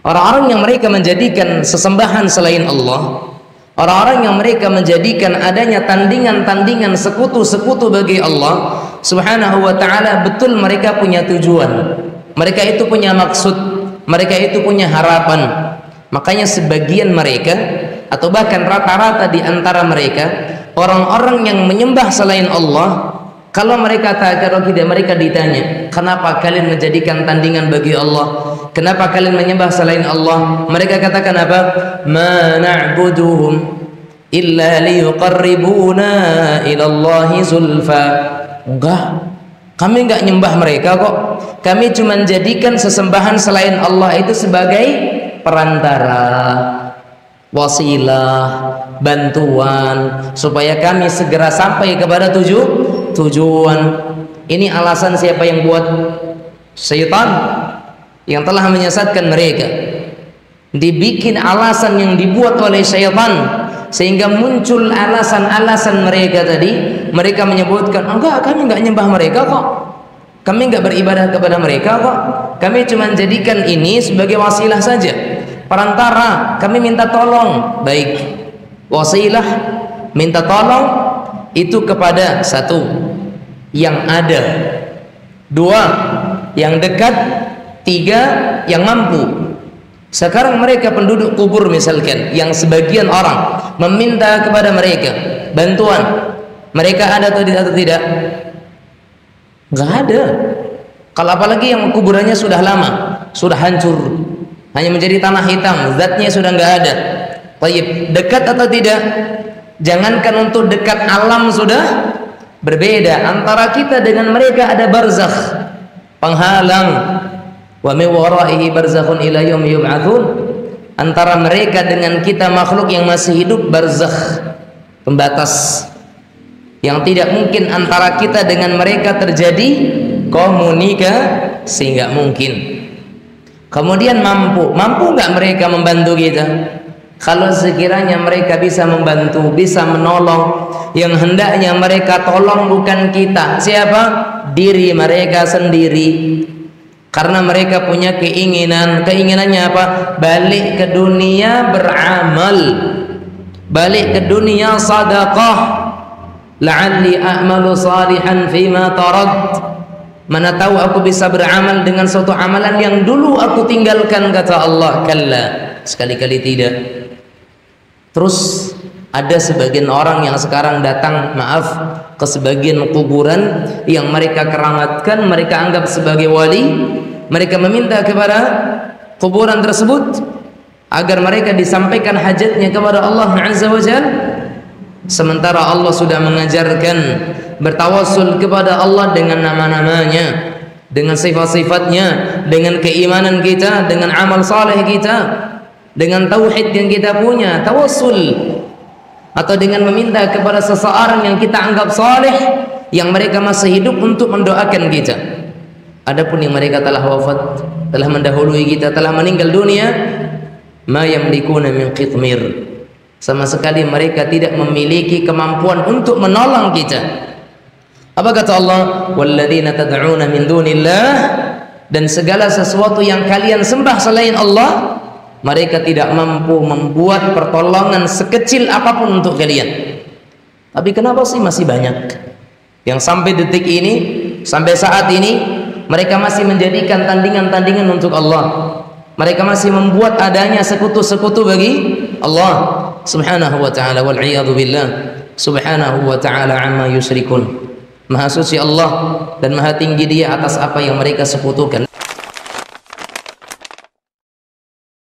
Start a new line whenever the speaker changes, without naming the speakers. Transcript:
Orang-orang yang mereka menjadikan sesembahan selain Allah, orang-orang yang mereka menjadikan adanya tandingan-tandingan sekutu-sekutu bagi Allah Subhanahu wa ta'ala, betul mereka punya tujuan, mereka itu punya maksud, mereka itu punya harapan. Makanya sebagian mereka atau bahkan rata-rata di antara mereka, orang-orang yang menyembah selain Allah, kalau mereka mereka ditanya, kenapa kalian menjadikan tandingan bagi Allah? Kenapa kalian menyembah selain Allah? Mereka katakan apa? Ma na'buduhum illa liyuqarribuna ila Allahi zulfa. Enggak, kami enggak nyembah mereka kok. Kami cuma jadikan sesembahan selain Allah itu sebagai perantara, wasilah, bantuan, supaya kami segera sampai kepada tujuan. Ini alasan siapa yang buat? Syaitan yang telah menyesatkan mereka. Dibikin alasan yang dibuat oleh syaitan, sehingga muncul alasan-alasan mereka tadi. Mereka menyebutkan, enggak, kami enggak nyembah mereka kok, kami enggak beribadah kepada mereka kok, kami cuma jadikan ini sebagai wasilah saja, perantara, kami minta tolong. Baik, wasilah, minta tolong itu kepada satu yang ada, dua yang dekat, tiga yang mampu. Sekarang mereka penduduk kubur misalkan, yang sebagian orang meminta kepada mereka bantuan, mereka ada atau tidak? Nggak ada. Kalau apalagi yang kuburannya sudah lama, sudah hancur, hanya menjadi tanah hitam, zatnya sudah nggak ada. Baik, dekat atau tidak? Jangankan untuk dekat, alam sudah berbeda. Antara kita dengan mereka ada barzakh, penghalang. Wa min waraihi barzakhun ila yaumi yub'atsun. Antara mereka dengan kita makhluk yang masih hidup, barzakh, pembatas, yang tidak mungkin antara kita dengan mereka terjadi komunikasi, nggak mungkin. Kemudian mampu nggak mereka membantu kita? Kalau sekiranya mereka bisa membantu, bisa menolong, yang hendaknya mereka tolong bukan kita. Siapa? Diri mereka sendiri. Karena mereka punya keinginan. Keinginannya apa? Balik ke dunia beramal, balik ke dunia sadaqah. La'alli a'malu salihan fima tarad. Mana tahu aku bisa beramal dengan suatu amalan yang dulu aku tinggalkan, kata Allah. Kalla, sekali-kali tidak. Terus ada sebagian orang yang sekarang datang, maaf, ke sebagian kuburan yang mereka keramatkan, mereka anggap sebagai wali. Mereka meminta kepada kuburan tersebut agar mereka disampaikan hajatnya kepada Allah Azza wa Jalla. Sementara Allah sudah mengajarkan bertawassul kepada Allah dengan nama-namanya, dengan sifat-sifatnya, dengan keimanan kita, dengan amal saleh kita, dengan tauhid yang kita punya. Tawassul, atau dengan meminta kepada seseorang yang kita anggap saleh, yang mereka masih hidup, untuk mendoakan kita. Adapun yang mereka telah wafat, telah mendahului kita, telah meninggal dunia, ma yamlikuna min qitmir, sama sekali mereka tidak memiliki kemampuan untuk menolong kita. Apa kata Allah? Walladzina tad'una min dunillah, dan segala sesuatu yang kalian sembah selain Allah, mereka tidak mampu membuat pertolongan sekecil apapun untuk kalian. Tapi kenapa sih masih banyak yang sampai detik ini, sampai saat ini, mereka masih menjadikan tandingan-tandingan untuk Allah. Mereka masih membuat adanya sekutu-sekutu bagi Allah Subhanahu wa ta'ala. Wal'iyadu billah, Subhanahu wa ta'ala amma yusyrikun. Maha suci Allah dan maha tinggi Dia atas apa yang mereka sekutukan.